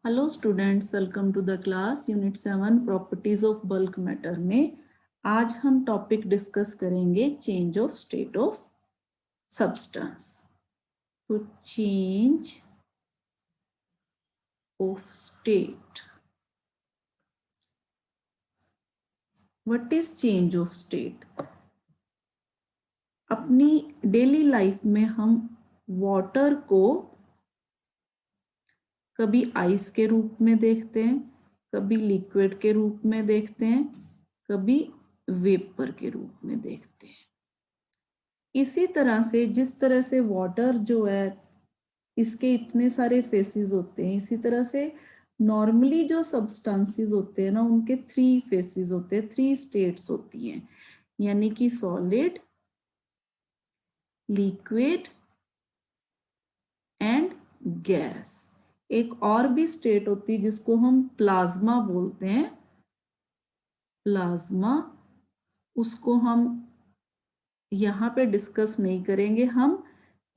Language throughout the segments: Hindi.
Hello students, welcome to the class unit 7 properties of bulk matter में आज हम टॉपिक डिस्कस करेंगे change of state of substance. तो change of state, what is change of state? अपनी डेली लाइफ में हम वाटर को कभी आइस के रूप में देखते हैं, कभी लिक्विड के रूप में देखते हैं, कभी वेपर के रूप में देखते हैं। इसी तरह से जिस तरह से वाटर जो है इसके इतने सारे फेसेस होते हैं, इसी तरह से नॉर्मली जो सब्सटेंसेस होते हैं ना, उनके 3 फेसेस होते हैं, 3 स्टेट्स होती हैं, यानी कि सॉलिड, लिक्विड एंड गैस। एक और भी स्टेट होती है जिसको हम प्लाज्मा बोलते हैं, प्लाज्मा। उसको हम यहाँ पे डिस्कस नहीं करेंगे, हम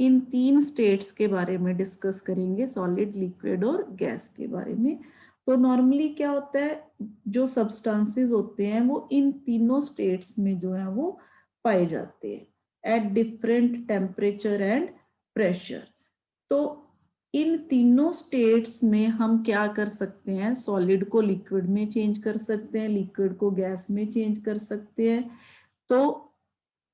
इन 3 स्टेट्स के बारे में डिस्कस करेंगे, सॉलिड, लिक्विड और गैस के बारे में। तो नॉर्मली क्या होता है, जो सब्सटेंसेस होते हैं वो इन तीनों स्टेट्स में जो है वो पाए जाते हैं at different temperature and pressure. तो इन तीनों स्टेट्स में हम क्या कर सकते हैं, सॉलिड को लिक्विड में चेंज कर सकते हैं, लिक्विड को गैस में चेंज कर सकते हैं। तो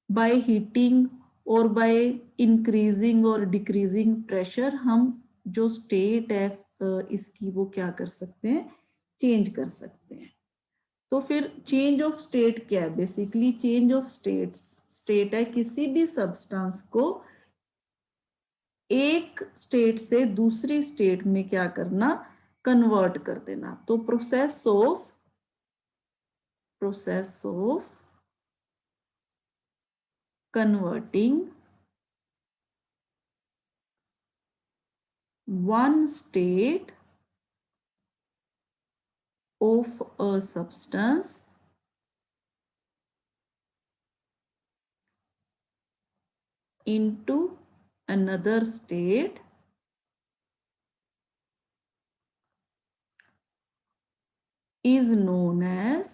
बाय हीटिंग और बाय इंक्रीजिंग और डिक्रीजिंग प्रेशर हम जो स्टेट है इसकी वो क्या कर सकते हैं, चेंज कर सकते हैं। तो फिर चेंज ऑफ स्टेट क्या है? बेसिकली चेंज ऑफ स्टेट है किसी भी सब्सटेंस को एक स्टेट से दूसरी स्टेट में क्या करना, कन्वर्ट कर देना। तो process of converting one state of a substance into another state is known as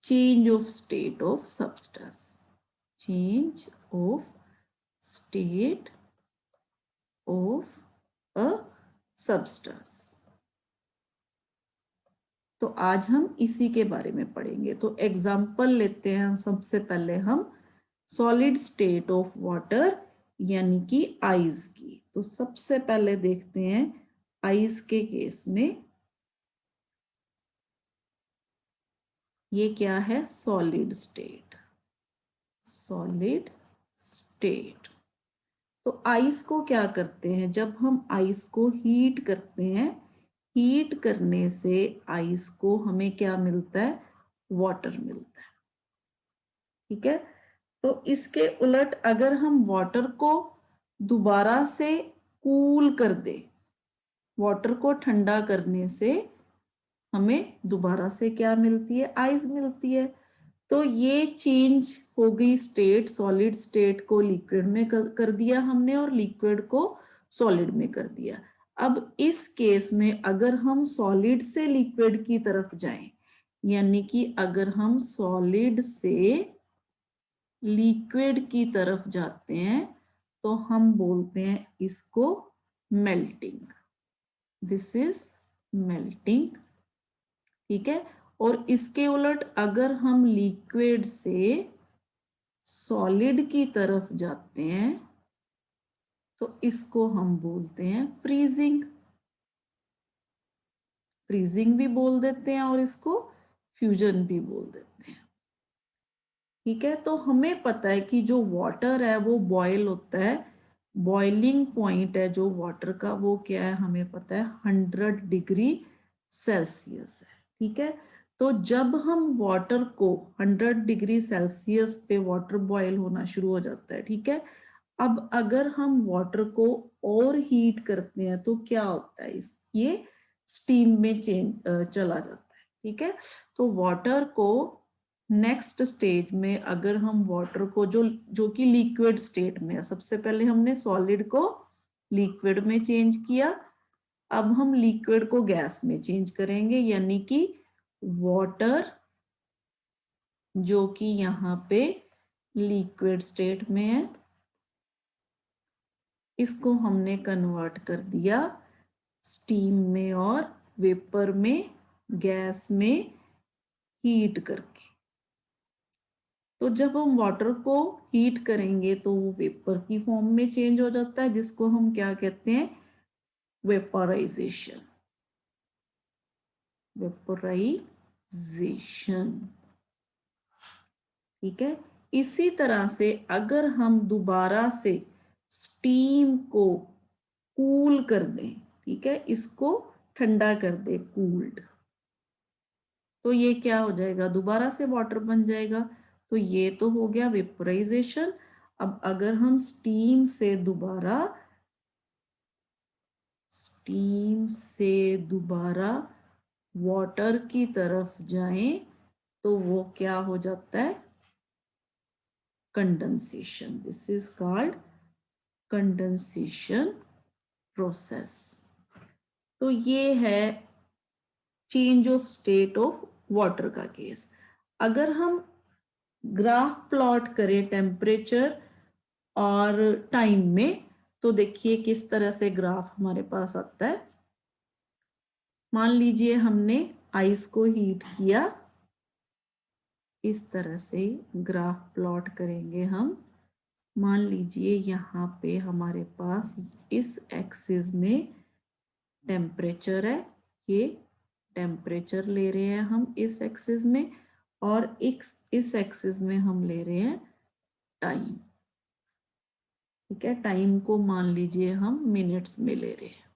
change of state of substance. Change of state of a substance. तो आज हम इसी के बारे में पढ़ेंगे। तो एग्जाम्पल लेते हैं सबसे पहले हम सॉलिड स्टेट ऑफ वाटर यानी कि आइस की। तो सबसे पहले देखते हैं आइस के केस में ये क्या है, सॉलिड स्टेट। सॉलिड स्टेट, तो आइस को क्या करते हैं, जब हम आइस को हीट करते हैं, हीट करने से आइस को हमें क्या मिलता है, वाटर मिलता है। ठीक है, तो इसके उलट अगर हम वाटर को दोबारा से कूल कर दे, वाटर को ठंडा करने से हमें दोबारा से क्या मिलती है, आइस मिलती है। तो ये चेंज हो गई स्टेट, सॉलिड स्टेट को लिक्विड में कर दिया हमने और लिक्विड को सॉलिड में कर दिया। अब इस केस में अगर हम सॉलिड से लिक्विड की तरफ जाएं, यानी कि अगर हम सॉलिड से लिक्विड की तरफ जाते हैं तो हम बोलते हैं इसको मेल्टिंग। This is melting. ठीक है, और इसके उलट अगर हम लिक्विड से सॉलिड की तरफ जाते हैं तो इसको हम बोलते हैं फ्रीजिंग। फ्रीजिंग भी बोल देते हैं और इसको फ्यूजन भी बोल देते हैं। ठीक है, तो हमें पता है कि जो वाटर है वो बॉयल होता है, बॉइलिंग पॉइंट है जो वाटर का वो क्या है, हमें पता है 100 डिग्री सेल्सियस है। ठीक है, तो जब हम वाटर को 100 डिग्री सेल्सियस पे वाटर बॉयल होना शुरू हो जाता है। ठीक है, अब अगर हम वाटर को और हीट करते हैं तो क्या होता है, ये स्टीम में चला जाता है। ठीक है, तो वाटर को नेक्स्ट स्टेज में अगर हम वाटर को जो कि लिक्विड स्टेट में है, सबसे पहले हमने सॉलिड को लिक्विड में चेंज किया। अब हम लिक्विड को गैस में चेंज करेंगे, यानी कि वाटर जो कि यहाँ पे लिक्विड स्टेट में है, इसको हमने कन्वर्ट कर दिया स्टीम में और वेपर में, गैस में हीट करके। तो जब हम वाटर को हीट करेंगे तो वो वेपर की फॉर्म में चेंज हो जाता है, जिसको हम क्या कहते हैं, वेपराइजेशन। वेपराइजेशन, ठीक है। इसी तरह से अगर हम दोबारा से स्टीम को कूल कर दें, ठीक है, इसको ठंडा कर दे, कूल्ड, तो ये क्या हो जाएगा, दोबारा से वाटर बन जाएगा। तो ये तो हो गया वेपराइजेशन। अब अगर हम स्टीम से दोबारा वाटर की तरफ जाएं तो वो क्या हो जाता है, condensation. This is called condensation process. तो ये है change of state of water का केस। अगर हम ग्राफ प्लॉट करें टेम्परेचर और टाइम में, तो देखिए किस तरह से ग्राफ हमारे पास आता है। मान लीजिए हमने आइस को हीट किया, इस तरह से ग्राफ प्लॉट करेंगे हम। मान लीजिए यहाँ पे हमारे पास इस एक्सिस में टेम्परेचर है, ये टेम्परेचर ले रहे हैं हम इस एक्सिस में, और इस एक्सिस में हम ले रहे हैं टाइम, ठीक है। टाइम को मान लीजिए हम मिनट्स में ले रहे हैं।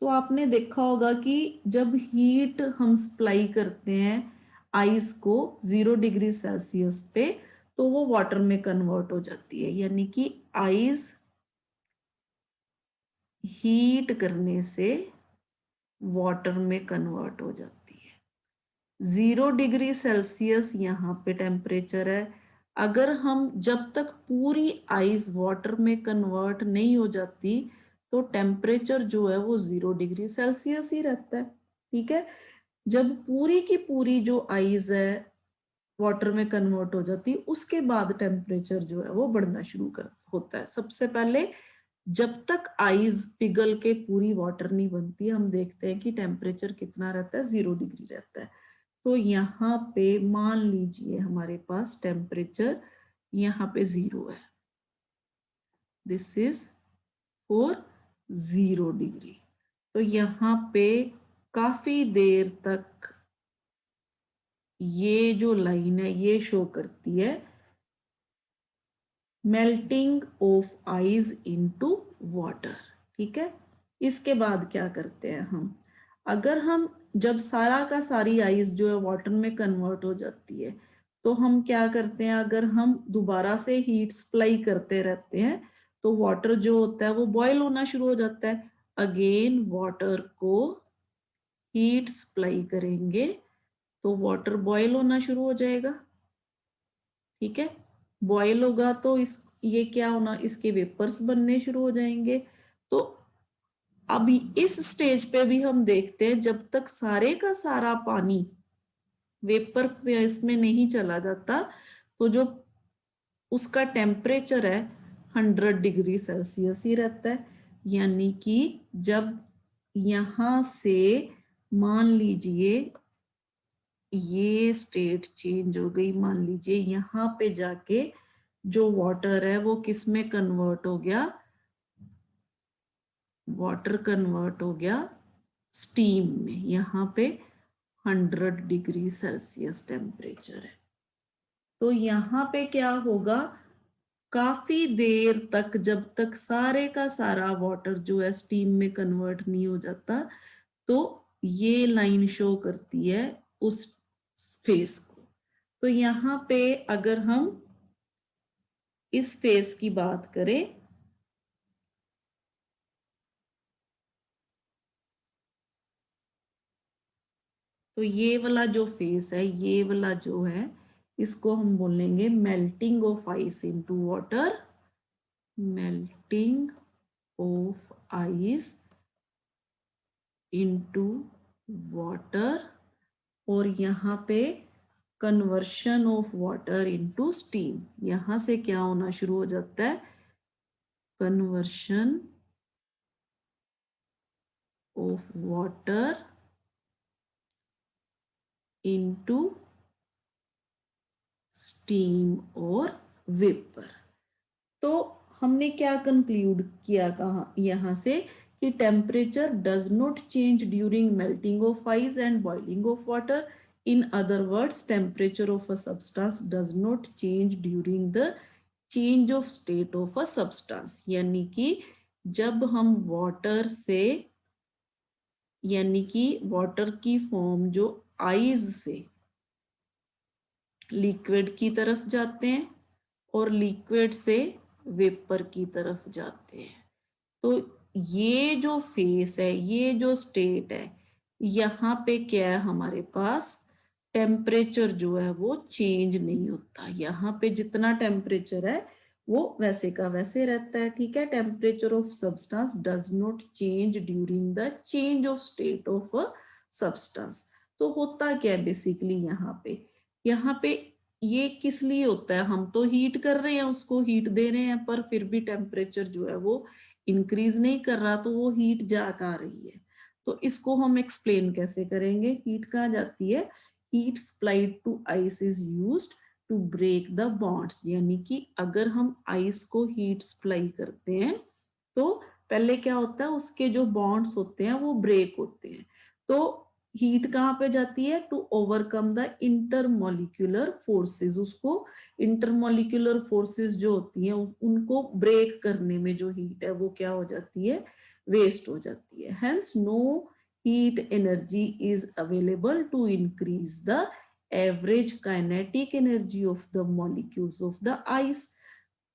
तो आपने देखा होगा कि जब हीट हम सप्लाई करते हैं आइस को 0 डिग्री सेल्सियस पे, तो वो वाटर में कन्वर्ट हो जाती है, यानी कि आइस हीट करने से वाटर में कन्वर्ट हो जाती है। 0 डिग्री सेल्सियस यहाँ पे टेम्परेचर है। अगर हम जब तक पूरी आइस वाटर में कन्वर्ट नहीं हो जाती, तो टेम्परेचर जो है वो 0 डिग्री सेल्सियस ही रहता है, ठीक है। जब पूरी की पूरी जो आइस है वाटर में कन्वर्ट हो जाती, उसके बाद टेम्परेचर जो है वो बढ़ना शुरू कर होता है। सबसे पहले जब तक आइस पिघल के पूरी वाटर नहीं बनती, हम देखते हैं कि टेम्परेचर कितना रहता है, 0 डिग्री रहता है। तो यहाँ पे मान लीजिए हमारे पास टेम्परेचर यहाँ पे 0 है, दिस इज फॉर 0 डिग्री। तो यहाँ पे काफी देर तक ये जो लाइन है ये शो करती है melting of ice into water, ठीक है। इसके बाद क्या करते हैं हम, अगर हम जब सारा का सारी आइस जो है वाटर में कन्वर्ट हो जाती है, तो हम क्या करते हैं, अगर हम दोबारा से हीट सप्लाई करते रहते हैं तो वाटर जो होता है वो बॉयल होना शुरू हो जाता है। अगेन वाटर को हीट सप्लाई करेंगे तो वाटर बॉयल होना शुरू हो जाएगा, ठीक है। बॉयल होगा तो ये क्या होना, इसके वेपर्स बनने शुरू हो जाएंगे। तो अभी इस स्टेज पे भी हम देखते हैं जब तक सारे का सारा पानी वेपर फेज में नहीं चला जाता, तो जो उसका टेम्परेचर है 100 डिग्री सेल्सियस ही रहता है। यानी कि जब यहां से मान लीजिए ये स्टेट चेंज हो गई, मान लीजिए यहाँ पे जाके जो वाटर है वो किस में कन्वर्ट हो गया, वाटर कन्वर्ट हो गया स्टीम में। यहाँ पे 100 डिग्री सेल्सियस टेम्परेचर है। तो यहाँ पे क्या होगा, काफी देर तक जब तक सारे का सारा वाटर जो है स्टीम में कन्वर्ट नहीं हो जाता, तो ये लाइन शो करती है उस फेस को। तो यहाँ पे अगर हम इस फेस की बात करें, तो ये वाला जो फेस है, ये वाला जो है, इसको हम बोलेंगे melting of ice into water, melting of ice into water, और यहाँ पे conversion of water into steam. यहां से क्या होना शुरू हो जाता है, conversion of water into steam और वेपर। तो हमने क्या कंक्लूड किया, कहा यहां से कि temperature does not change during melting of ice and boiling of water. In other words, temperature of a substance does not change during the change of state of a substance. यानी कि जब हम वाटर से, यानी कि वाटर की फॉर्म जो आइस से लिक्विड की तरफ जाते हैं और लिक्विड से वेपर की तरफ जाते हैं, तो ये जो फेस है, ये जो स्टेट है, यहाँ पे क्या है हमारे पास, टेम्परेचर जो है वो चेंज नहीं होता। यहाँ पे जितना टेम्परेचर है वो वैसे का वैसे रहता है, ठीक है। Temperature of substance does not change during the change of state of a substance. तो होता क्या है बेसिकली यहाँ पे ये किस लिए होता है, हम तो हीट कर रहे हैं, उसको हीट दे रहे हैं, पर फिर भी टेम्परेचर जो है वो इंक्रीज नहीं कर रहा, तो वो हीट जा कहाँ रही है। तो इसको हम एक्सप्लेन कैसे करेंगे, हीट कहाँ जाती है, heat supplied to ice is used to break the bonds. यानी कि अगर हम आइस को हीट सप्लाई करते हैं तो पहले क्या होता है, उसके जो बॉन्ड्स होते हैं वो ब्रेक होते हैं। तो हीट कहाँ पे जाती है, to overcome the intermolecular forces. उसको इंटरमोलिक्यूलर फोर्सेस जो होती हैं उनको ब्रेक करने में जो हीट है वो क्या हो जाती है, वेस्ट हो जाती है। Hence no heat energy is available to increase the average kinetic energy of the molecules of the ice.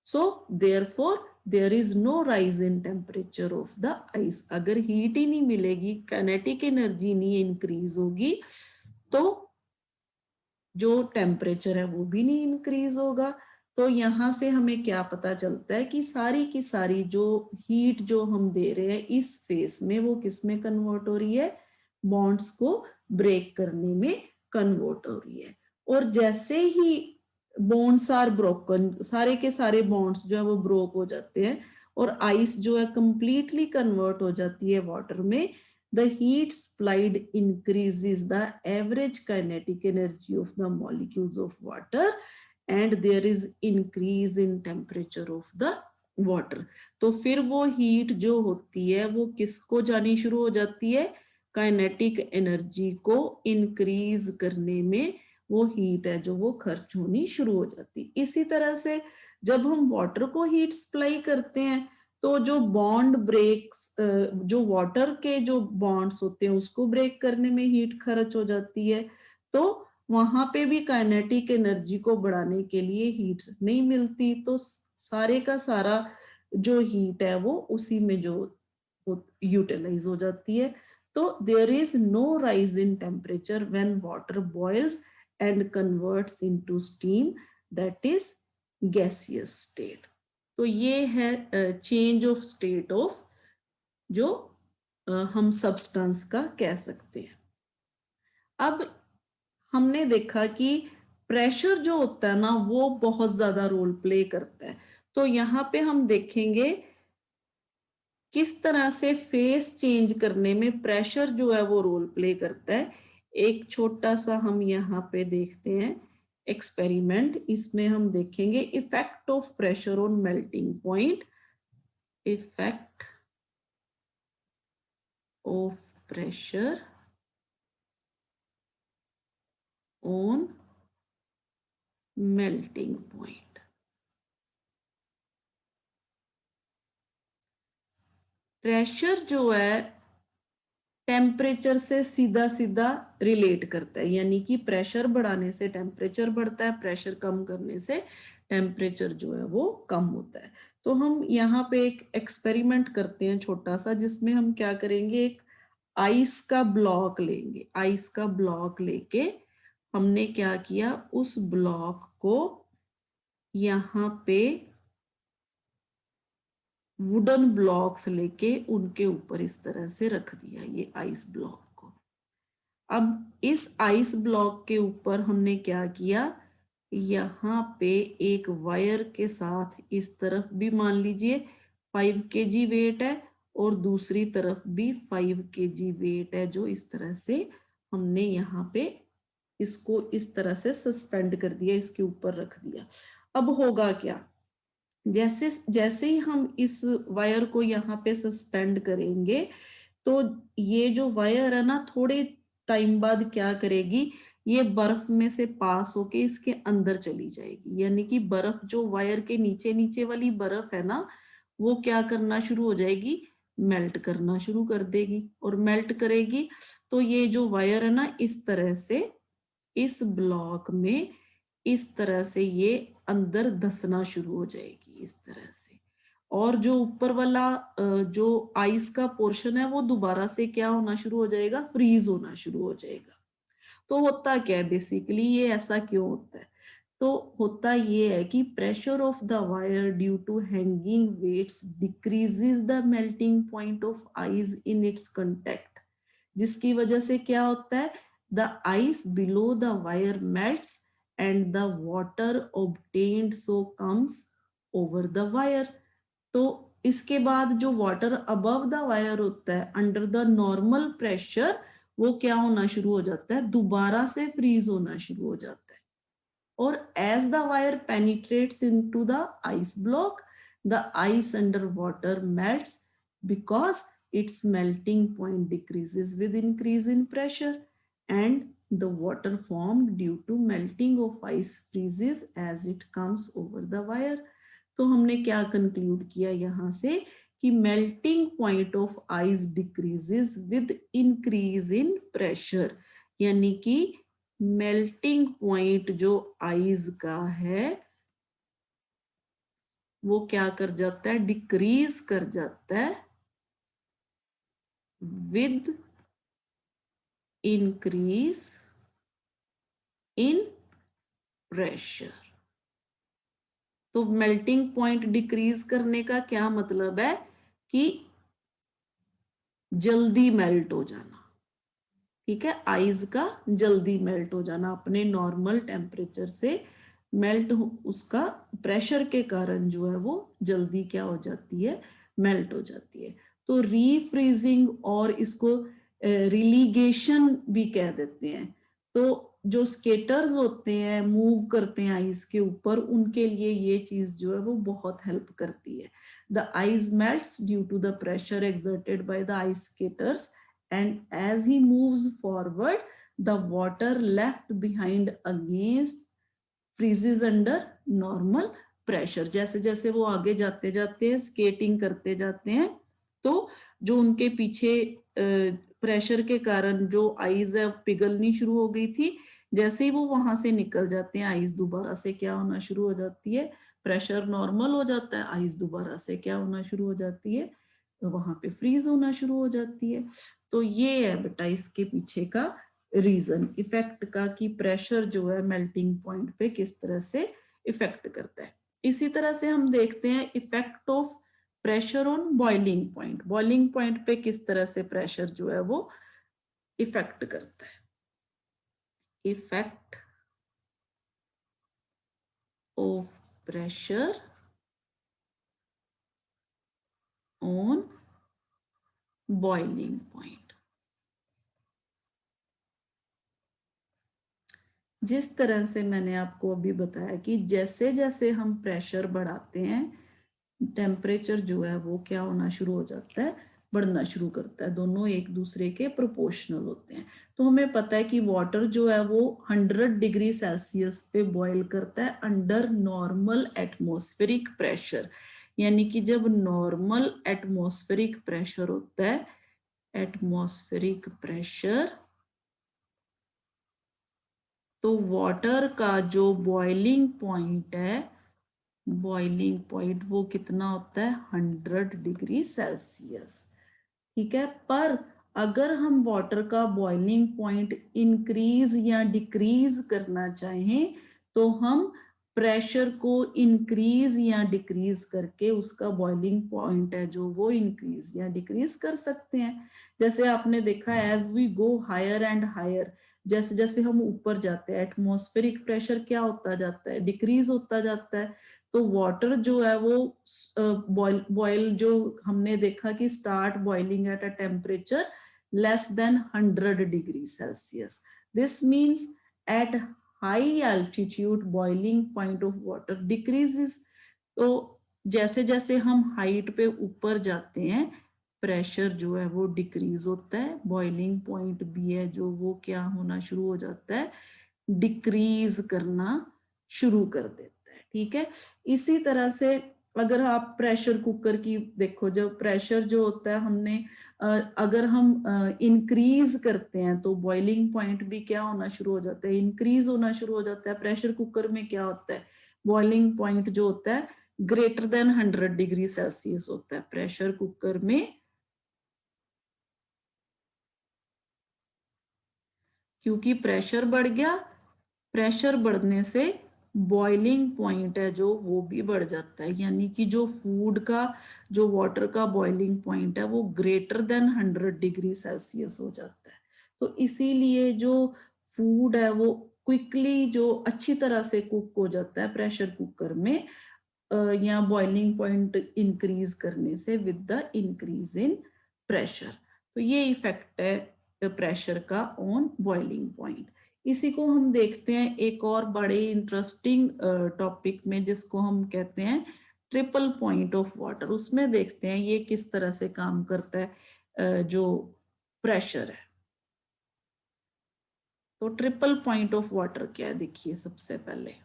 So therefore there is no rise in temperature of the ice. अगर हीट ही नहीं मिलेगी, काइनेटिक एनर्जी नहीं इंक्रीज होगी, तो जो टेम्परेचर है वो भी नहीं इंक्रीज होगा। तो यहां से हमें क्या पता चलता है कि सारी की सारी जो हीट जो हम दे रहे हैं इस फेस में, वो किस में कन्वर्ट हो रही है, बॉन्ड्स को ब्रेक करने में कन्वर्ट हो रही है। और जैसे ही बॉन्ड्स आर ब्रोकन, सारे के सारे बॉन्ड्स जो है वो ब्रोक हो जाते हैं और आइस जो है कंप्लीटली कन्वर्ट हो जाती है वाटर में, the heat supplied increases the average kinetic energy of the molecules of water and there is increase in temperature of the water. तो फिर वो हीट जो होती है वो किसको जानी शुरू हो जाती है, काइनेटिक एनर्जी को इंक्रीज करने में वो हीट है जो वो खर्च होनी शुरू हो जाती। इसी तरह से जब हम वाटर को हीट सप्लाई करते हैं तो जो बॉन्ड ब्रेक्स, जो वाटर के जो बॉन्ड्स होते हैं उसको ब्रेक करने में हीट खर्च हो जाती है, तो वहां पे भी काइनेटिक एनर्जी को बढ़ाने के लिए हीट नहीं मिलती, तो सारे का सारा जो हीट है वो उसी में जो यूटिलाइज हो जाती है। तो there is no rise in temperature when water boils and converts into steam, that is gaseous state. तो ये है चेंज ऑफ स्टेट ऑफ जो हम सब्सटेंस का कह सकते हैं। अब हमने देखा कि प्रेशर जो होता है ना वो बहुत ज्यादा रोल प्ले करता है। तो यहाँ पे हम देखेंगे किस तरह से फेस चेंज करने में प्रेशर जो है वो रोल प्ले करता है। एक छोटा सा हम यहाँ पे देखते हैं एक्सपेरिमेंट, इसमें हम देखेंगे effect of pressure on melting point, effect of pressure on melting point. Pressure जो है टेम्परेचर से सीधा सीधा रिलेट करता है, यानी कि प्रेशर बढ़ाने से टेम्परेचर बढ़ता है, प्रेशर कम करने से टेम्परेचर जो है वो कम होता है। तो हम यहाँ पे एक एक्सपेरिमेंट करते हैं छोटा सा, जिसमें हम क्या करेंगे, एक आइस का ब्लॉक लेंगे, आइस का ब्लॉक लेके हमने क्या किया, उस ब्लॉक को यहाँ पे वुडन ब्लॉक्स लेके उनके ऊपर इस तरह से रख दिया, ये आइस ब्लॉक को। अब इस आइस ब्लॉक के ऊपर हमने क्या किया, यहाँ पे एक वायर के साथ इस तरफ भी मान लीजिए 5 kg वेट है और दूसरी तरफ भी 5 kg वेट है, जो इस तरह से हमने यहाँ पे इसको इस तरह से सस्पेंड कर दिया, इसके ऊपर रख दिया। अब होगा क्या, जैसे जैसे ही हम इस वायर को यहाँ पे सस्पेंड करेंगे तो ये जो वायर है ना थोड़े टाइम बाद क्या करेगी, ये बर्फ में से पास होके इसके अंदर चली जाएगी, यानी कि बर्फ जो वायर के नीचे नीचे वाली बर्फ है ना, वो क्या करना शुरू हो जाएगी, मेल्ट करना शुरू कर देगी। और मेल्ट करेगी तो ये जो वायर है ना इस तरह से इस ब्लॉक में इस तरह से ये अंदर धंसना शुरू हो जाएगी इस तरह से। और जो ऊपर वाला जो आइस का पोर्शन है वो दोबारा से क्या होना शुरू हो जाएगा, फ्रीज होना शुरू हो जाएगा। तो होता क्या है बेसिकली, ये ऐसा क्यों होता है, तो होता ये है कि pressure of the wire due to hanging weights decreases the melting point of ice in its contact, जिसकी वजह से क्या होता है, the ice below the wire melts and the water obtained so comes over the wire. तो इसके बाद जो वाटर अबव द वायर होता है अंडर द नॉर्मल प्रेशर, वो क्या होना शुरू हो जाता है, दोबारा से फ्रीज होना शुरू हो जाता है। और as the wire penetrates into the ice block, the ice under water melts because its melting point decreases with increase in pressure and the water formed due to melting of ice freezes as it comes over the wire। तो हमने क्या कंक्लूड किया यहां से कि melting point of ice decreases with increase in pressure, यानी कि मेल्टिंग पॉइंट जो आइस का है वो क्या कर जाता है, डिक्रीज कर जाता है with increase in pressure। तो मेल्टिंग पॉइंट डिक्रीज करने का क्या मतलब है कि जल्दी मेल्ट हो जाना, ठीक है, आइस का जल्दी मेल्ट हो जाना, अपने नॉर्मल टेम्परेचर से मेल्ट उसका प्रेशर के कारण जो है वो जल्दी क्या हो जाती है, मेल्ट हो जाती है। तो रीफ्रीजिंग और इसको रिलीगेशन भी कह देते हैं। तो जो स्केटर्स होते हैं मूव करते हैं आइस के ऊपर, उनके लिए ये चीज जो है वो बहुत हेल्प करती है। The ice melts due to the pressure exerted by the ice skaters and as he moves forward the water left behind against freezes under normal pressure। जैसे जैसे वो आगे जाते जाते हैं स्केटिंग करते जाते हैं तो जो उनके पीछे प्रेशर के कारण जो आइस है पिघलनी शुरू हो गई थी, जैसे ही वो वहां से निकल जाते हैं आइस दोबारा से क्या होना शुरू हो जाती है, प्रेशर नॉर्मल हो जाता है, आइस दोबारा से क्या होना शुरू हो जाती है, तो वहां पे फ्रीज होना शुरू हो जाती है। तो ये है बेटा इसके पीछे का रीजन इफेक्ट का कि प्रेशर जो है मेल्टिंग पॉइंट पे किस तरह से इफेक्ट करता है। इसी तरह से हम देखते हैं effect of pressure on boiling point, boiling point पे किस तरह से प्रेशर जो है वो इफेक्ट करता है। Effect of pressure on boiling point, जिस तरह से मैंने आपको अभी बताया कि जैसे जैसे हम प्रेशर बढ़ाते हैं टेम्परेचर जो है वो क्या होना शुरू हो जाता है, बढ़ना शुरू करता है, दोनों एक दूसरे के प्रोपोर्शनल होते हैं। तो हमें पता है कि वाटर जो है वो 100 डिग्री सेल्सियस पे बॉईल करता है अंडर नॉर्मल एटमॉस्फेरिक प्रेशर, यानी कि जब नॉर्मल एटमॉस्फेरिक प्रेशर होता है, एटमॉस्फेरिक प्रेशर, तो वाटर का जो बॉइलिंग पॉइंट है, बॉइलिंग पॉइंट वो कितना होता है 100 डिग्री सेल्सियस, ठीक है। पर अगर हम वाटर का बॉइलिंग पॉइंट इंक्रीज या डिक्रीज करना चाहें तो हम प्रेशर को इंक्रीज या डिक्रीज करके उसका बॉइलिंग पॉइंट है जो वो इंक्रीज या डिक्रीज कर सकते हैं। जैसे आपने देखा as we go higher and higher, जैसे जैसे हम ऊपर जाते हैं एटमॉस्फेरिक प्रेशर क्या होता जाता है, डिक्रीज होता जाता है। तो वाटर जो है वो बॉयल जो हमने देखा कि start boiling at a temperature less than 100 degrees Celsius. This means at high altitude boiling point of water decreases. तो जैसे जैसे हम हाइट पे ऊपर जाते हैं प्रेशर जो है वो डिक्रीज होता है, बॉइलिंग पॉइंट भी है जो वो क्या होना शुरू हो जाता है, डिक्रीज करना शुरू कर देता है। ठीक है, इसी तरह से अगर आप प्रेशर कुकर की देखो, जब प्रेशर जो होता है हमने अगर हम इंक्रीज करते हैं तो बॉइलिंग पॉइंट भी क्या होना शुरू हो जाता है, इंक्रीज होना शुरू हो जाता है। प्रेशर कुकर में क्या होता है, बॉइलिंग पॉइंट जो होता है ग्रेटर देन 100 डिग्री सेल्सियस होता है प्रेशर कुकर में, क्योंकि प्रेशर बढ़ गया, प्रेशर बढ़ने से बॉइलिंग पॉइंट है जो वो भी बढ़ जाता है, यानी कि जो फूड का जो वाटर का बॉइलिंग पॉइंट है वो ग्रेटर देन 100 डिग्री सेल्सियस हो जाता है। तो इसीलिए जो फूड है वो क्विकली जो अच्छी तरह से कुक हो जाता है प्रेशर कुकर में या बॉइलिंग पॉइंट इंक्रीज करने से with the increase in pressure. तो ये इफेक्ट है प्रेशर का ऑन बॉइलिंग पॉइंट। इसी को हम देखते हैं एक और बड़े इंटरेस्टिंग टॉपिक में जिसको हम कहते हैं ट्रिपल पॉइंट ऑफ वाटर। उसमें देखते हैं ये किस तरह से काम करता है जो प्रेशर है। तो ट्रिपल पॉइंट ऑफ वाटर क्या है, देखिए सबसे पहले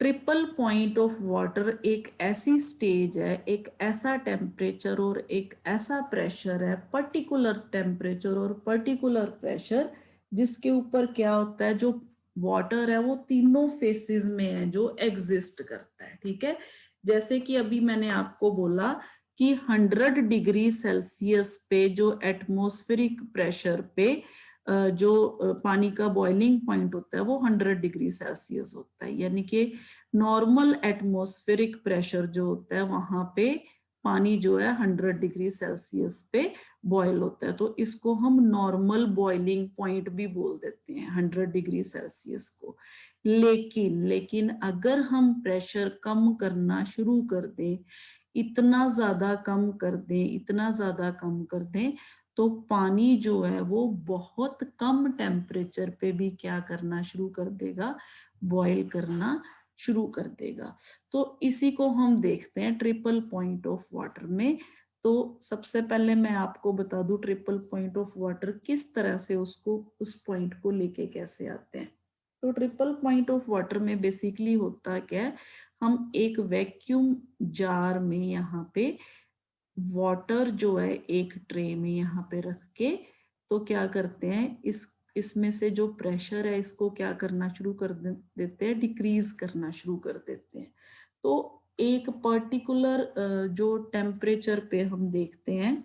ट्रिपल पॉइंट ऑफ वाटर एक ऐसी स्टेज है, एक ऐसा टेम्परेचर और एक ऐसा प्रेशर है, पर्टिकुलर टेम्परेचर और पर्टिकुलर प्रेशर, जिसके ऊपर क्या होता है, जो वाटर है वो तीनों फेसेस में है जो एग्जिस्ट करता है। ठीक है, जैसे कि अभी मैंने आपको बोला कि 100 डिग्री सेल्सियस पे जो एटमॉस्फेरिक प्रेशर पे जो पानी का बॉइलिंग पॉइंट होता है वो 100 डिग्री सेल्सियस होता है, यानी कि नॉर्मल एटमॉस्फेरिक प्रेशर जो होता है वहां पे पानी जो है 100 डिग्री सेल्सियस पे बॉयल होता है। तो इसको हम नॉर्मल बॉइलिंग पॉइंट भी बोल देते हैं 100 डिग्री सेल्सियस को। लेकिन लेकिन अगर हम प्रेशर कम करना शुरू कर दें, इतना ज्यादा कम कर दें, इतना ज्यादा कम कर दें, तो पानी जो है वो बहुत कम टेम्परेचर पे भी क्या करना शुरू कर देगा, बॉयल करना शुरू कर देगा। तो इसी को हम देखते हैं ट्रिपल पॉइंट ऑफ वाटर में। तो सबसे पहले मैं आपको बता दूं ट्रिपल पॉइंट ऑफ वाटर किस तरह से उसको उस पॉइंट को लेके कैसे आते हैं। तो ट्रिपल पॉइंट ऑफ वाटर में बेसिकली होता क्या है, हम एक वैक्यूम जार में यहाँ पे वाटर जो है एक ट्रे में यहाँ पे रख के तो क्या करते हैं, इसमें से जो प्रेशर है इसको क्या करना शुरू कर देते हैं, डिक्रीज करना शुरू कर देते हैं। तो एक पर्टिकुलर जो टेम्परेचर पे हम देखते हैं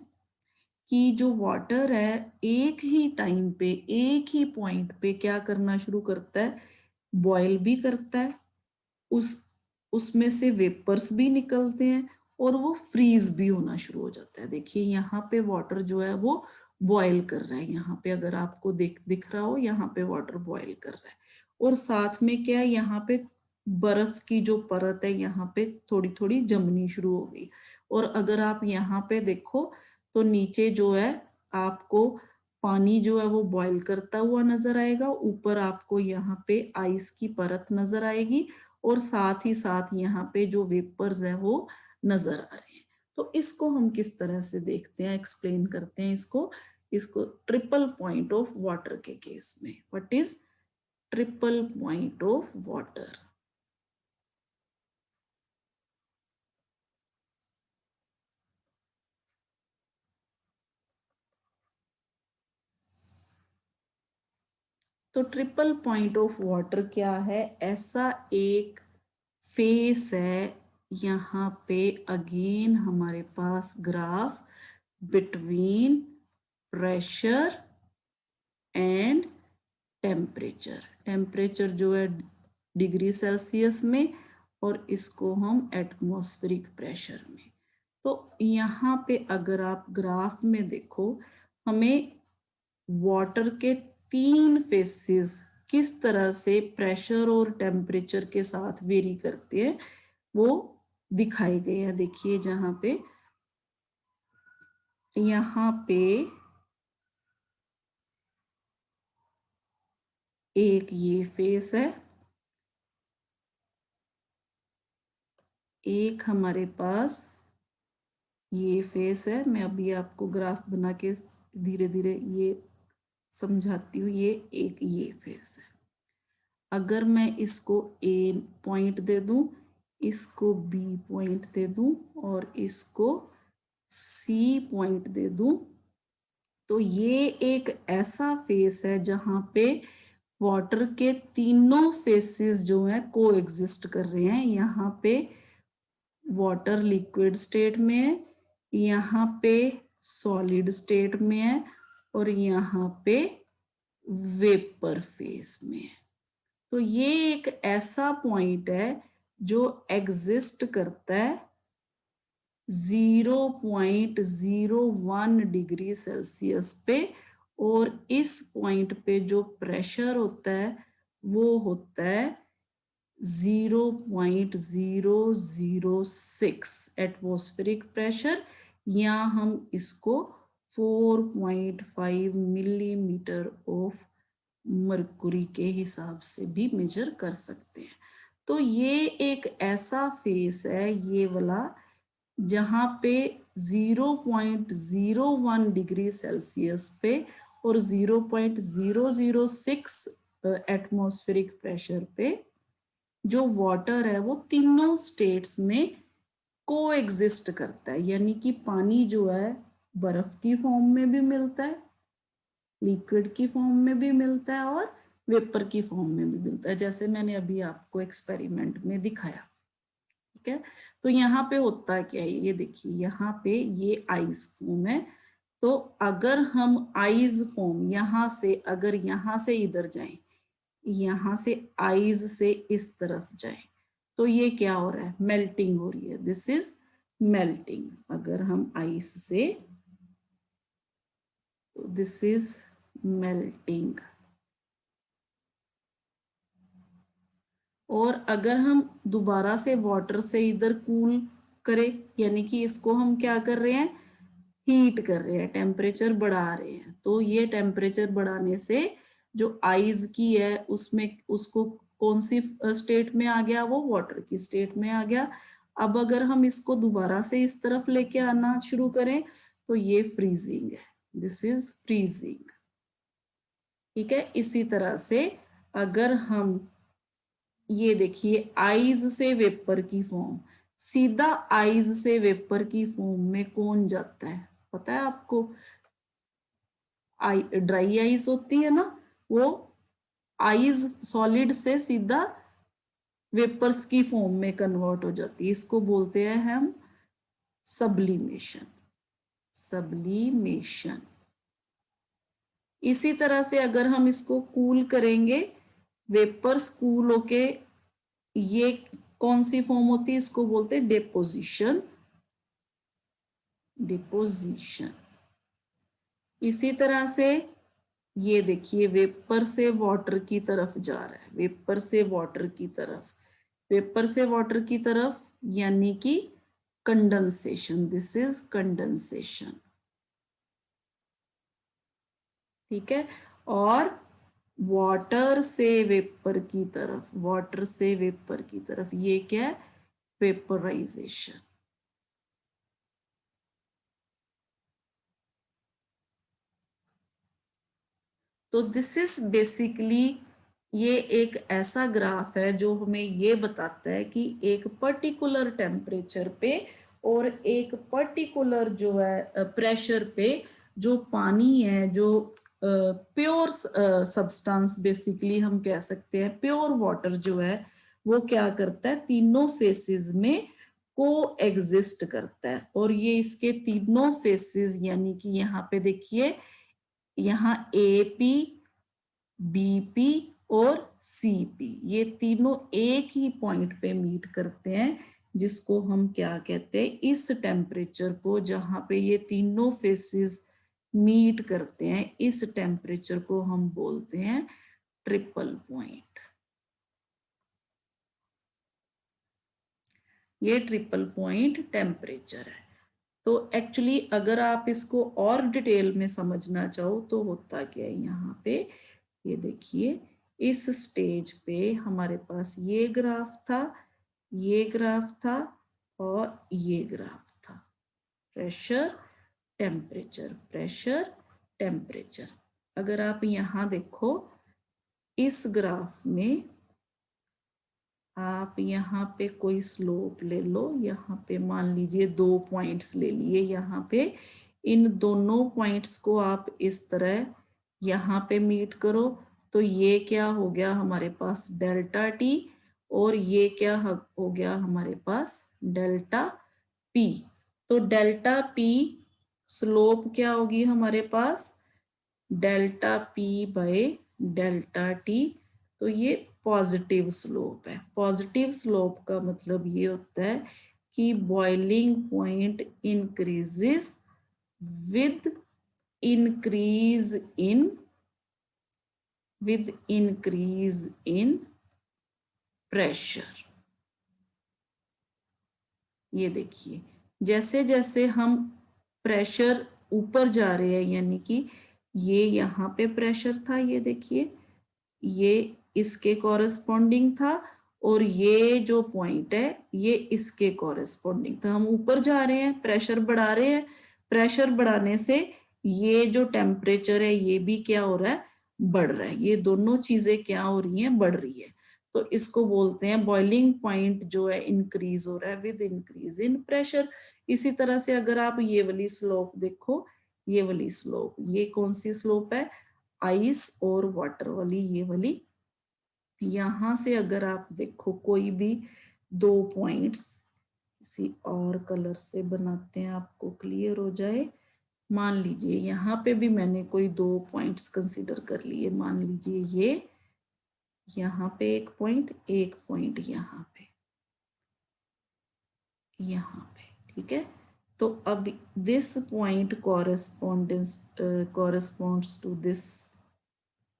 कि जो वाटर है एक ही टाइम पे एक ही पॉइंट पे क्या करना शुरू करता है, बॉयल भी करता है, उस उसमें से वेपर्स भी निकलते हैं और वो फ्रीज भी होना शुरू हो जाता है। देखिए यहाँ पे वाटर जो है वो बॉयल कर रहा है, यहाँ पे अगर आपको दिख रहा हो यहाँ पे वाटर बॉयल कर रहा है, और साथ में क्या है, यहाँ पे बर्फ की जो परत है यहाँ पे थोड़ी थोड़ी जमनी शुरू हो गई। और अगर आप यहाँ पे देखो तो नीचे जो है आपको पानी जो है वो बॉयल करता हुआ नजर आएगा, ऊपर आपको यहाँ पे आइस की परत नजर आएगी, और साथ ही साथ यहाँ पे जो वेपर्स है वो नजर आ रहे हैं। तो इसको हम किस तरह से देखते हैं, एक्सप्लेन करते हैं इसको इसको ट्रिपल पॉइंट ऑफ वाटर के केस में। What is triple point of water? तो ट्रिपल पॉइंट ऑफ वाटर क्या है, ऐसा एक फेस है, यहाँ पे अगेन हमारे पास graph between pressure and temperature. Temperature जो है डिग्री सेल्सियस में और इसको हम एटमॉस्फेरिक प्रेशर में। तो यहाँ पे अगर आप ग्राफ में देखो, हमें वाटर के 3 फेसेस किस तरह से प्रेशर और टेम्परेचर के साथ वेरी करते हैं वो दिखाए गए हैं। देखिए जहां पे यहाँ पे एक ये फेस है, एक हमारे पास ये फेस है। मैं अभी आपको ग्राफ बना के धीरे धीरे ये समझाती हूँ। ये एक ये फेस है। अगर मैं इसको ए पॉइंट दे दूं, इसको बी पॉइंट दे दूं और इसको सी पॉइंट दे दूं, तो ये एक ऐसा फेस है जहां पे वाटर के तीनों फेसेस जो हैं को एग्जिस्ट कर रहे हैं। यहाँ पे वाटर लिक्विड स्टेट में है, यहाँ पे सॉलिड स्टेट में है और यहाँ पे वेपर फेस में है। तो ये एक ऐसा पॉइंट है जो एग्जिस्ट करता है 0.01 डिग्री सेल्सियस पे और इस पॉइंट पे जो प्रेशर होता है वो होता है 0.006 एटमॉस्फेरिक प्रेशर, या हम इसको 4.5 मिलीमीटर ऑफ मरकुरी के हिसाब से भी मेजर कर सकते हैं। तो ये एक ऐसा फेस है ये वाला जहां पे 0.01 डिग्री सेल्सियस पे और 0.006 एटमॉस्फेरिक प्रेशर पे जो वाटर है वो तीनों स्टेट्स में को एग्जिस्ट करता है। यानी कि पानी जो है बर्फ की फॉर्म में भी मिलता है, लिक्विड की फॉर्म में भी मिलता है और वेपर की फॉर्म में भी मिलता है, जैसे मैंने अभी आपको एक्सपेरिमेंट में दिखाया। ठीक है, तो यहाँ पे होता है क्या है, ये देखिए यहाँ पे ये आइस फॉर्म है। तो अगर हम आइस फॉर्म यहाँ से अगर यहाँ से इधर जाएं, यहाँ से आइस से इस तरफ जाएं, तो ये क्या हो रहा है, मेल्टिंग हो रही है। This is melting. अगर हम आइस से, दिस इज मेल्टिंग। और अगर हम दोबारा से वाटर से इधर कूल करें, यानी कि इसको हम क्या कर रहे हैं, हीट कर रहे हैं, टेम्परेचर बढ़ा रहे हैं, तो ये टेम्परेचर बढ़ाने से जो आइस की है उसमें उसको कौन सी स्टेट में आ गया, वो वाटर की स्टेट में आ गया। अब अगर हम इसको दोबारा से इस तरफ लेके आना शुरू करें तो ये फ्रीजिंग है, दिस इज फ्रीजिंग। ठीक है, इसी तरह से अगर हम ये देखिए आइज से वेपर की फॉर्म, सीधा आइज से वेपर की फॉर्म में कौन जाता है पता है आपको, ड्राई आइस होती है ना, वो आइस सॉलिड से सीधा वेपर्स की फॉर्म में कन्वर्ट हो जाती है। इसको बोलते हैं हम सब्लिमेशन, सब्लिमेशन। इसी तरह से अगर हम इसको कूल करेंगे, वेपर्स कूल होके ये कौन सी फॉर्म होती है, इसको बोलते हैं डिपोजिशन, डिपोजिशन। इसी तरह से ये देखिए वेपर से वाटर की तरफ जा रहा है, वेपर से वाटर की तरफ, वेपर से वाटर की तरफ, यानी कि कंडेंसेशन, दिस इज कंडेंसेशन। ठीक है, और वाटर से वेपर की तरफ, वाटर से वेपर की तरफ, ये क्या है, वेपराइजेशन। तो दिस इज बेसिकली, ये एक ऐसा ग्राफ है जो हमें ये बताता है कि एक पर्टिकुलर टेम्परेचर पे और एक पर्टिकुलर जो है प्रेशर पे जो पानी है, जो प्योर सब्सटेंस बेसिकली हम कह सकते हैं, प्योर वाटर जो है वो क्या करता है, तीनों फेसेस में को एग्जिस्ट करता है। और ये इसके तीनों फेसेस, यानी कि यहाँ पे देखिए, यहाँ एपी, बीपी और सीपी, ये तीनों एक ही पॉइंट पे मीट करते हैं, जिसको हम क्या कहते हैं, इस टेम्परेचर को, जहां पे ये तीनों फेसेस मीट करते हैं, इस टेम्परेचर को हम बोलते हैं ट्रिपल पॉइंट। ये ट्रिपल पॉइंट टेम्परेचर है। तो एक्चुअली अगर आप इसको और डिटेल में समझना चाहो तो होता क्या है, यहाँ पे ये देखिए, इस स्टेज पे हमारे पास ये ग्राफ था, ये ग्राफ था और ये ग्राफ था, प्रेशर टेम्परेचर, प्रेशर टेम्परेचर। अगर आप यहाँ देखो, इस ग्राफ में आप यहाँ पे कोई स्लोप ले लो, यहाँ पे मान लीजिए 2 पॉइंट्स ले लिए, यहाँ पे इन दोनों पॉइंट्स को आप इस तरह यहाँ पे मीट करो, तो ये क्या हो गया हमारे पास डेल्टा टी, और ये क्या हो गया हमारे पास डेल्टा पी। तो डेल्टा पी स्लोप क्या होगी हमारे पास, delta P by delta T. तो ये पॉजिटिव स्लोप है। पॉजिटिव स्लोप का मतलब ये होता है कि boiling point increases with increase in pressure. ये देखिए, जैसे जैसे हम प्रेशर ऊपर जा रहे हैं, यानी कि ये यहाँ पे प्रेशर था, ये देखिए, ये इसके कॉरेस्पॉन्डिंग था, और ये जो पॉइंट है ये इसके कॉरेस्पॉन्डिंग था। हम ऊपर जा रहे हैं, प्रेशर बढ़ा रहे हैं, प्रेशर बढ़ाने से ये जो टेम्परेचर है ये भी क्या हो रहा है, बढ़ रहा है। ये दोनों चीजें क्या हो रही हैं, बढ़ रही है। तो इसको बोलते हैं बॉइलिंग पॉइंट जो है इंक्रीज हो रहा है विद इंक्रीज इन प्रेशर। इसी तरह से अगर आप ये वाली स्लोप देखो, ये वाली स्लोप, ये कौन सी स्लोप है, आइस और वाटर वाली, ये वाली। यहां से अगर आप देखो कोई भी 2 पॉइंट्स किसी और कलर से बनाते हैं, आपको क्लियर हो जाए। मान लीजिए यहाँ पे भी मैंने कोई 2 पॉइंट्स कंसीडर कर लिए, मान लीजिए ये यहाँ पे एक पॉइंट यहाँ पे, ठीक है। तो अब this point corresponds to this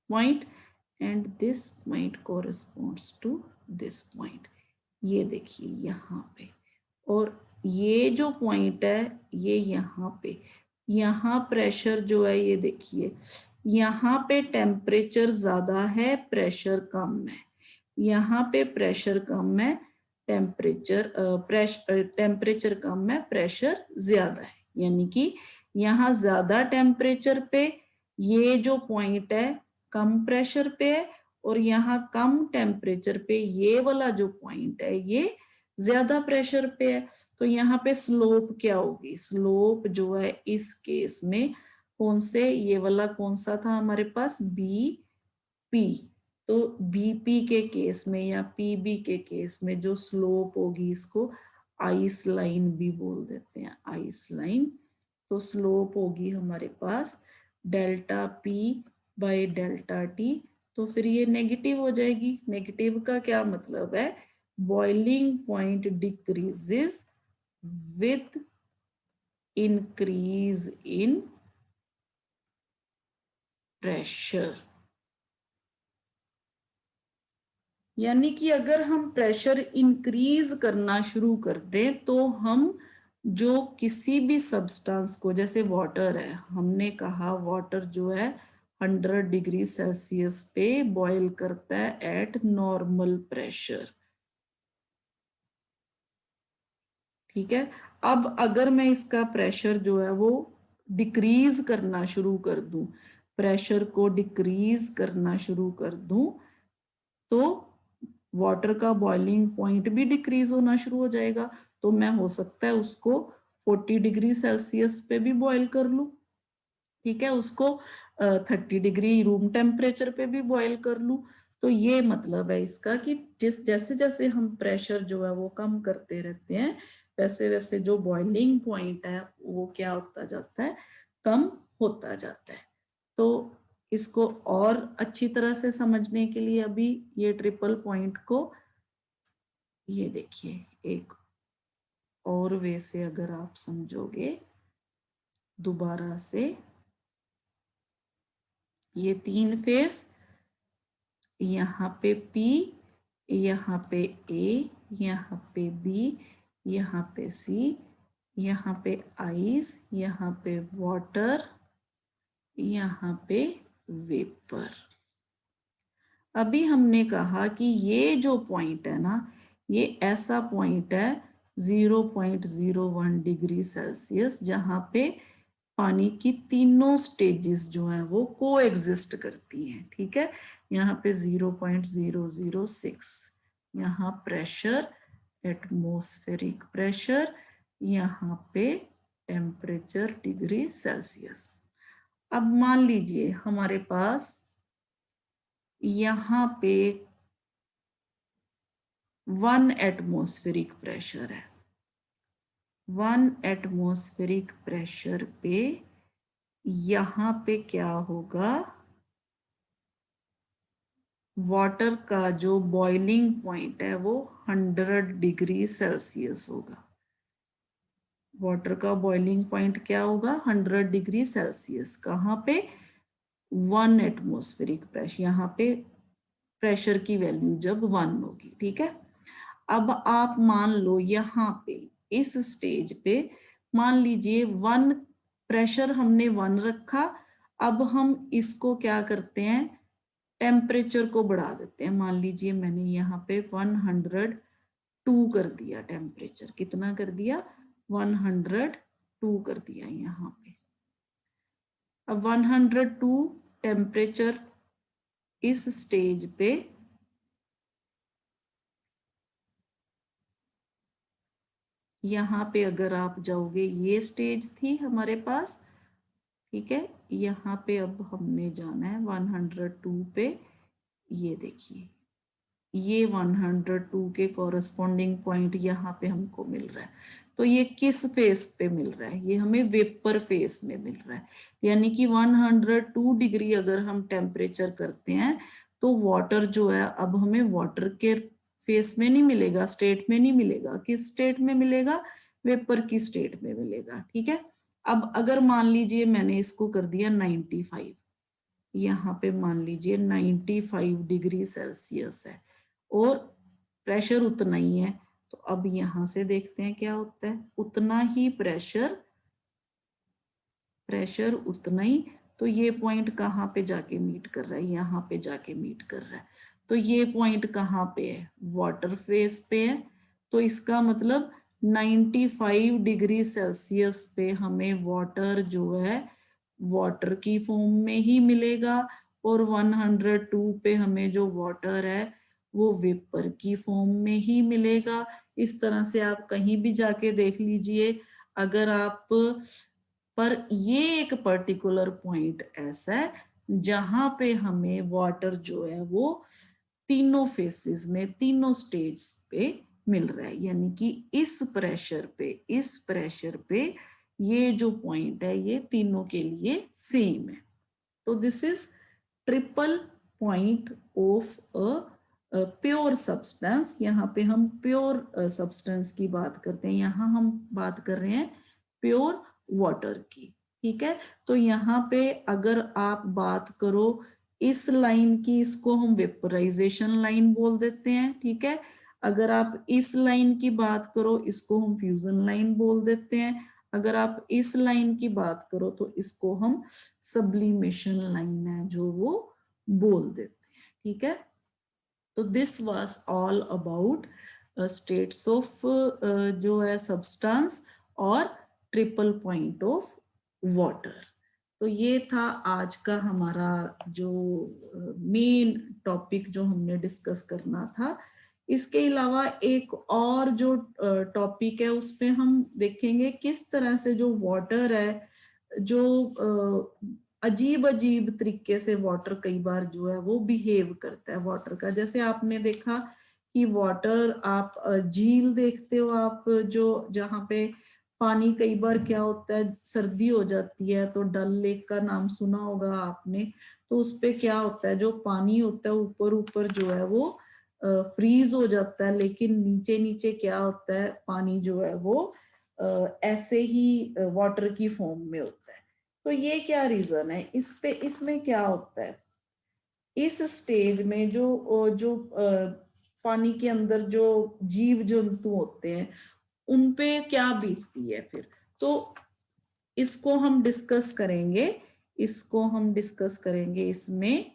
point and this point corresponds to this point। ये देखिए यहाँ पे, और ये जो पॉइंट है ये यहाँ पे, यहाँ प्रेशर जो है ये देखिए, यहाँ पे टेम्परेचर ज्यादा है, प्रेशर कम है। यहाँ पे प्रेशर कम है, टेम्परेचर कम है, प्रेशर ज्यादा है। यानी कि यहाँ ज्यादा टेम्परेचर पे ये जो पॉइंट है कम प्रेशर पे है, और यहाँ कम टेम्परेचर पे ये वाला जो पॉइंट है ये ज्यादा प्रेशर पे है। तो यहाँ पे स्लोप क्या होगी, स्लोप जो है इस केस में कौन से, ये वाला कौन सा था हमारे पास, बी पी। तो बीपी के केस में या पीबी के केस में जो स्लोप होगी, इसको आइस लाइन भी बोल देते हैं, आइस लाइन। तो स्लोप होगी हमारे पास delta P by delta T. तो फिर ये नेगेटिव हो जाएगी। नेगेटिव का क्या मतलब है, boiling point decreases with increase in pressure. यानी कि अगर हम प्रेशर इंक्रीज करना शुरू कर दें तो हम जो किसी भी सब्सटेंस को, जैसे वाटर है, हमने कहा वाटर जो है 100 डिग्री सेल्सियस पे बॉयल करता है एट नॉर्मल प्रेशर, ठीक है। अब अगर मैं इसका प्रेशर जो है वो डिक्रीज करना शुरू कर दूं, प्रेशर को डिक्रीज करना शुरू कर दूं, तो वाटर का बॉइलिंग पॉइंट भी डिक्रीज होना शुरू हो जाएगा। तो मैं हो सकता है उसको 40 डिग्री सेल्सियस पे भी बॉयल कर लूं, ठीक है, उसको 30 डिग्री रूम टेम्परेचर पे भी बॉयल कर लूं। तो ये मतलब है इसका कि जैसे जैसे हम प्रेशर जो है वो कम करते रहते हैं, वैसे वैसे जो बॉइलिंग पॉइंट है वो क्या होता जाता है, कम होता जाता है। तो इसको और अच्छी तरह से समझने के लिए अभी ये ट्रिपल पॉइंट को ये देखिए एक और वे से अगर आप समझोगे दोबारा से, ये 3 फेस, यहाँ पे P, यहाँ पे A, यहाँ पे B, यहाँ पे C, यहाँ पे आइस, यहाँ पे वाटर, यहाँ पे वेपर। अभी हमने कहा कि ये जो पॉइंट है ना, ये ऐसा पॉइंट है 0.01 डिग्री सेल्सियस, जहां पे पानी की तीनों स्टेजेस जो हैं वो को एग्जिस्ट करती हैं। ठीक है, यहाँ पे 0.006, यहाँ प्रेशर, एटमॉस्फेरिक प्रेशर, यहाँ पे टेम्परेचर डिग्री सेल्सियस। अब मान लीजिए हमारे पास यहाँ पे 1 एटमॉस्फेरिक प्रेशर है। 1 एटमॉस्फेरिक प्रेशर पे यहाँ पे क्या होगा, वाटर का जो बॉइलिंग पॉइंट है वो 100 डिग्री सेल्सियस होगा। वाटर का बॉइलिंग पॉइंट क्या होगा, 100 डिग्री सेल्सियस। कहाँ पे, 1 एटमॉस्फेरिक प्रेशर, यहाँ पे प्रेशर की वैल्यू जब 1 होगी। ठीक है, अब आप मान लो यहाँ पे इस स्टेज पे मान लीजिए 1 प्रेशर हमने 1 रखा। अब हम इसको क्या करते हैं, टेम्परेचर को बढ़ा देते हैं। मान लीजिए मैंने यहाँ पे 102 कर दिया, टेम्परेचर कितना कर दिया, 102 कर दिया यहाँ पे। अब 102 टेम्परेचर इस स्टेज पे यहाँ पे अगर आप जाओगे, ये स्टेज थी हमारे पास। ठीक है, यहाँ पे अब हमने जाना है 102 पे। ये देखिए ये 102 के कॉरस्पॉन्डिंग पॉइंट यहाँ पे हमको मिल रहा है। तो ये किस फेस पे मिल रहा है, ये हमें वेपर फेस में मिल रहा है। यानी कि 102 डिग्री अगर हम टेम्परेचर करते हैं तो वाटर जो है अब हमें वाटर के फेस में नहीं मिलेगा, स्टेट में नहीं मिलेगा। किस स्टेट में मिलेगा, वेपर की स्टेट में मिलेगा। ठीक है, अब अगर मान लीजिए मैंने इसको कर दिया 95, यहाँ पे मान लीजिए 95 डिग्री सेल्सियस है और प्रेशर उतना ही है, तो अब यहां से देखते हैं क्या होता है, उतना ही प्रेशर उतना ही। तो ये पॉइंट कहाँ पे जाके मीट कर रहा है, यहाँ पे जाके मीट कर रहा है। तो ये पॉइंट कहाँ पे है, वाटर फेस पे है। तो इसका मतलब 95 डिग्री सेल्सियस पे हमें वाटर जो है वाटर की फॉर्म में ही मिलेगा, और 102 पे हमें जो वाटर है वो वेपर की फॉर्म में ही मिलेगा। इस तरह से आप कहीं भी जाके देख लीजिए, अगर आप, पर ये एक पर्टिकुलर पॉइंट ऐसा है जहां पे हमें वाटर जो है वो तीनों फेसेस में, तीनों स्टेज पे मिल रहा है। यानी कि इस प्रेशर पे ये जो पॉइंट है ये तीनों के लिए सेम है। तो this is triple point of a pure substance. यहाँ पे हम प्योर सब्सटेंस की बात करते हैं, यहाँ हम बात कर रहे हैं प्योर वाटर की। ठीक है, तो यहाँ पे अगर आप बात करो इस लाइन की, इसको हम वेपराइजेशन लाइन बोल देते हैं। ठीक है, अगर आप इस लाइन की बात करो इसको हम फ्यूजन लाइन बोल देते हैं। अगर आप इस लाइन की बात करो तो इसको हम सब्लिमेशन लाइन है जो वो बोल देते हैं। ठीक है, तो this was all about states of जो है सब्सटेंस और ट्रिपल पॉइंट ऑफ वाटर। तो ये था आज का हमारा जो मेन टॉपिक जो हमने डिस्कस करना था। इसके अलावा एक और जो टॉपिक है उस पे हम देखेंगे किस तरह से जो वाटर है जो अजीब अजीब तरीके से वाटर कई बार जो है वो बिहेव करता है वाटर का। जैसे आपने देखा कि वाटर, आप झील देखते हो आप, जो जहाँ पे पानी कई बार क्या होता है, सर्दी हो जाती है तो डल लेक का नाम सुना होगा आपने। तो उस पे क्या होता है, जो पानी होता है ऊपर ऊपर जो है वो फ्रीज हो जाता है, लेकिन नीचे नीचे क्या होता है, पानी जो है वो ऐसे ही वाटर की फॉर्म में होता है। तो ये क्या रीजन है इस पे, इसमें क्या होता है, इस स्टेज में जो जो पानी के अंदर जो जीव जंतु होते हैं उन पे क्या बीतती है फिर। तो इसको हम डिस्कस करेंगे, इसको हम डिस्कस करेंगे इसमें।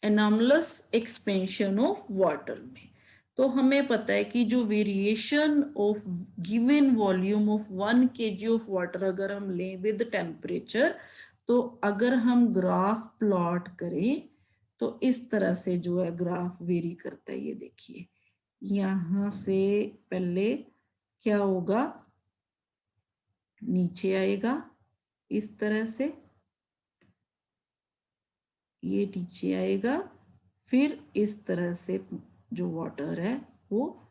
एनॉमलस एक्सपेंशन ऑफ वाटर में तो हमें पता है कि जो variation of given volume of 1 kg of water अगर हम लें विद टेम्परेचर, तो अगर हम ग्राफ प्लॉट करें तो इस तरह से जो है ग्राफ वेरी करता है। ये देखिए, यहां से पहले क्या होगा, नीचे आएगा इस तरह से, ये नीचे आएगा, फिर इस तरह से जो वाटर है वो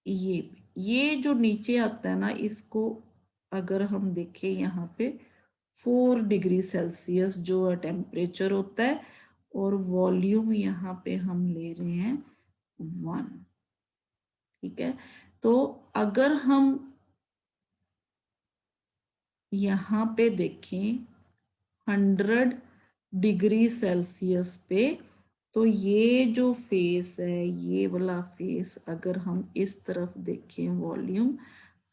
ये जो नीचे आता है ना, इसको अगर हम देखें यहाँ पे 4 डिग्री सेल्सियस जो टेम्परेचर होता है, और वॉल्यूम यहाँ पे हम ले रहे हैं 1। ठीक है, तो अगर हम यहाँ पे देखें 100 डिग्री सेल्सियस पे, तो ये जो फेस है, ये वाला फेस अगर हम इस तरफ देखें वॉल्यूम,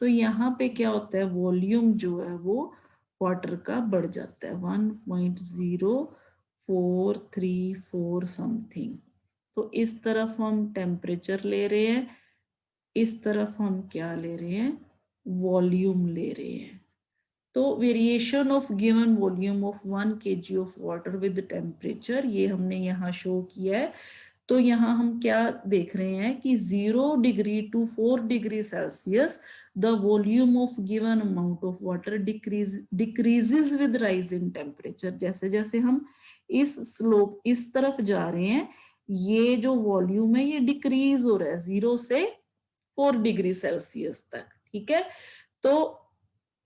तो यहाँ पे क्या होता है, वॉल्यूम जो है वो वाटर का बढ़ जाता है 1.0434 समथिंग। तो इस तरफ हम टेम्परेचर ले रहे हैं, इस तरफ हम क्या ले रहे हैं, वॉल्यूम ले रहे हैं। तो variation of given volume of 1 kg of water with temperature, ये हमने यहाँ शो किया है। तो यहाँ हम क्या देख रहे हैं कि 0 degree to 4 degree Celsius the volume of given amount of water decreases with rise in temperature. जैसे जैसे हम इस स्लोप इस तरफ जा रहे हैं, ये जो वॉल्यूम है ये डिक्रीज हो रहा है 0 से 4 डिग्री सेल्सियस तक। ठीक है, तो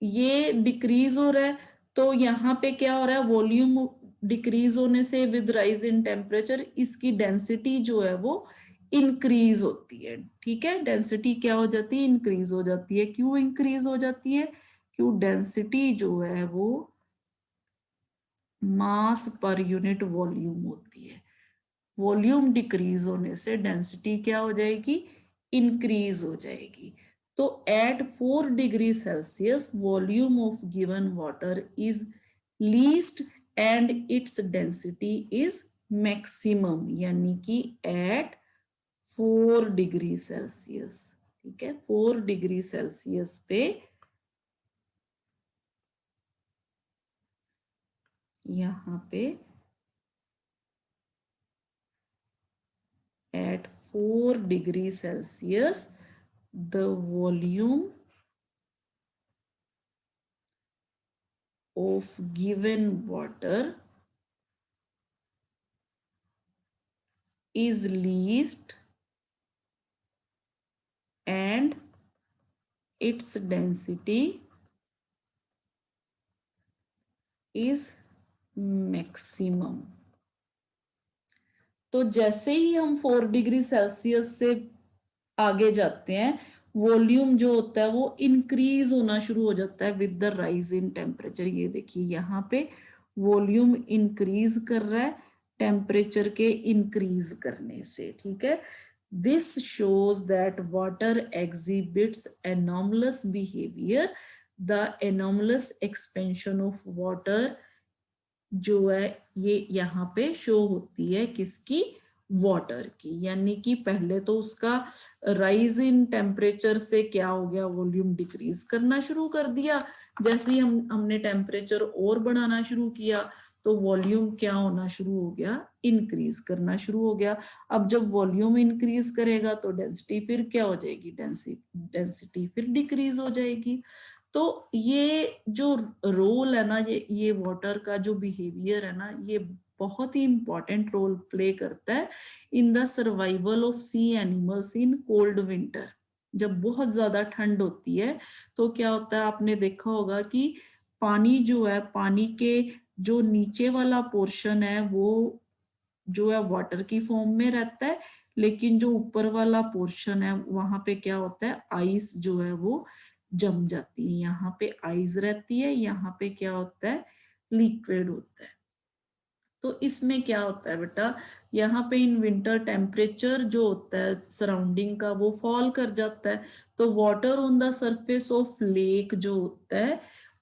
ये डिक्रीज हो रहा है, तो यहाँ पे क्या हो रहा है, वॉल्यूम डिक्रीज होने से विद राइज इन टेम्परेचर इसकी डेंसिटी जो है वो इंक्रीज होती है। ठीक है, डेंसिटी क्या हो जाती है, इंक्रीज हो जाती है। क्यों इंक्रीज हो जाती है, क्यों डेंसिटी जो है वो मास पर यूनिट वॉल्यूम होती है। वॉल्यूम डिक्रीज होने से डेंसिटी क्या हो जाएगी, इंक्रीज हो जाएगी। तो at 4 degree Celsius volume of given water is least and its density is maximum, यानी कि एट 4 डिग्री सेल्सियस। ठीक है, 4 डिग्री सेल्सियस पे यहाँ पे at 4 degree Celsius, the volume of given water is least and its density is maximum। तो जैसे ही हम 4 डिग्री सेल्सियस से आगे जाते हैं, वॉल्यूम जो होता है वो इंक्रीज होना शुरू हो जाता है with the rise in temperature. ये देखिए यहाँ पे वॉल्यूम इंक्रीज कर रहा है टेम्परेचर के इंक्रीज करने से। ठीक है, this shows that water exhibits anomalous behaviour. The anomalous expansion of water जो है ये यहाँ पे शो होती है किसकी, वाटर की, यानी कि पहले तो उसका राइज इन टेम्परेचर से क्या हो गया, वॉल्यूम डिक्रीज करना शुरू कर दिया। जैसे ही हमने टेम्परेचर और बढ़ाना शुरू किया तो वॉल्यूम क्या होना शुरू हो गया, इंक्रीज करना शुरू हो गया। अब जब वॉल्यूम इंक्रीज करेगा तो डेंसिटी फिर क्या हो जाएगी, डेंसिटी फिर डिक्रीज हो जाएगी। तो ये जो रोल है ना, ये वाटर का जो बिहेवियर है ना, ये बहुत ही इंपॉर्टेंट रोल प्ले करता है in the survival of sea animals in cold winter. जब बहुत ज्यादा ठंड होती है तो क्या होता है, आपने देखा होगा कि पानी जो है, पानी के जो नीचे वाला पोर्शन है वो जो है वाटर की फॉर्म में रहता है, लेकिन जो ऊपर वाला पोर्शन है वहां पे क्या होता है, आइस जो है वो जम जाती है। यहाँ पे आइस रहती है, यहाँ पे क्या होता है, लिक्विड होता है। तो इसमें क्या होता है बेटा, यहाँ पे इन विंटर टेम्परेचर जो होता है सराउंडिंग का वो फॉल कर जाता है। तो water on the surface of lake जो होता है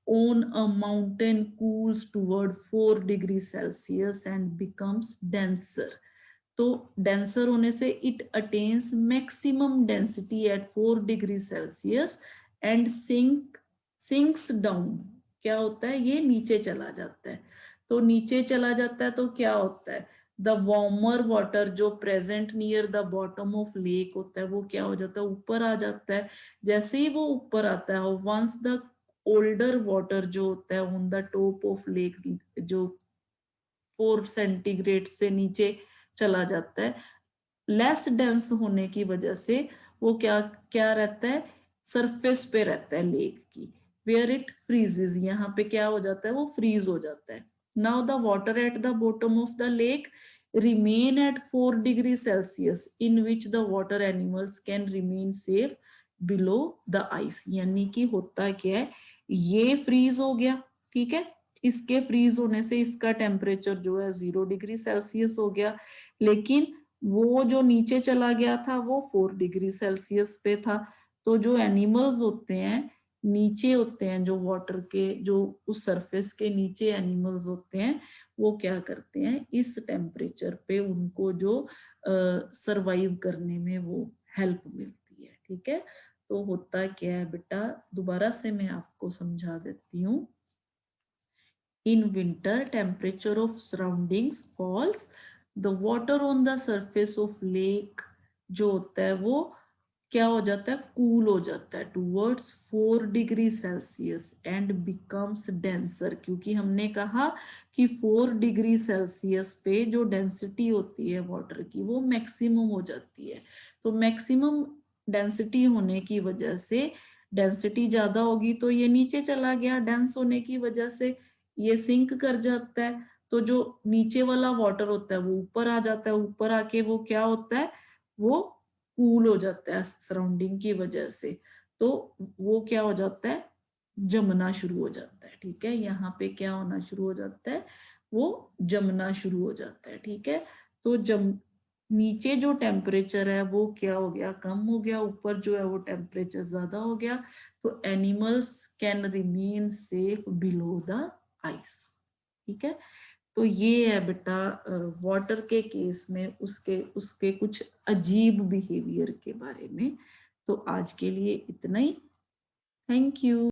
on a mountain cools toward 4 degree Celsius and becomes denser. तो डेंसर होने से it attains maximum density at 4 degree Celsius and sinks down. क्या होता है, ये नीचे चला जाता है। तो नीचे चला जाता है तो क्या होता है, द वार्मर वाटर जो present near the bottom of lake होता है वो क्या हो जाता है, ऊपर आ जाता है। जैसे ही वो ऊपर आता है, वंस द ओल्डर वाटर जो होता है on the top of lake जो 4 सेंटीग्रेड से नीचे चला जाता है, लेस डेंस होने की वजह से वो क्या क्या रहता है, सरफेस पे रहता है लेक की, वेयर इट फ्रीजेस। यहाँ पे क्या हो जाता है, वो फ्रीज हो जाता है। Now the water at the bottom of the lake remain at 4 degree Celsius in which the water animals can remain safe below the ice। यानी कि होता क्या है, ये फ्रीज हो गया, ठीक है, इसके फ्रीज होने से इसका टेम्परेचर जो है 0 डिग्री सेल्सियस हो गया, लेकिन वो जो नीचे चला गया था वो 4 डिग्री सेल्सियस पे था। तो जो एनिमल्स होते हैं नीचे होते हैं, जो वाटर के जो उस सरफेस के नीचे एनिमल्स होते हैं, वो क्या करते हैं, इस टेम्परेचर पे उनको जो सरवाइव करने में वो हेल्प मिलती है। ठीक है, तो होता क्या है बेटा, दोबारा से मैं आपको समझा देती हूँ। In winter, temperature of surroundings falls. The water on the surface of lake जो होता है वो क्या हो जाता है, कूल हो जाता है towards 4 degree Celsius and becomes denser. क्योंकि हमने कहा कि 4 डिग्री सेल्सियस पे जो डेंसिटी होती है वाटर की वो मैक्सिमम हो जाती है। तो मैक्सिमम डेंसिटी होने की वजह से, डेंसिटी ज्यादा होगी तो ये नीचे चला गया, डेंस होने की वजह से ये सिंक कर जाता है। तो जो नीचे वाला वाटर होता है वो ऊपर आ जाता है, ऊपर आके वो क्या होता है, वो कूल हो जाता है सराउंडिंग की वजह से। तो वो क्या हो जाता है, जमना शुरू हो जाता है। ठीक है, यहाँ पे क्या होना शुरू हो जाता है, वो जमना शुरू हो जाता है। ठीक है, तो जम नीचे जो टेम्परेचर है वो क्या हो गया, कम हो गया, ऊपर जो है वो टेम्परेचर ज्यादा हो गया। तो animals can remain safe below the ice. ठीक है, तो ये है बेटा वाटर के केस में उसके उसके कुछ अजीब बिहेवियर के बारे में। तो आज के लिए इतना ही। Thank you.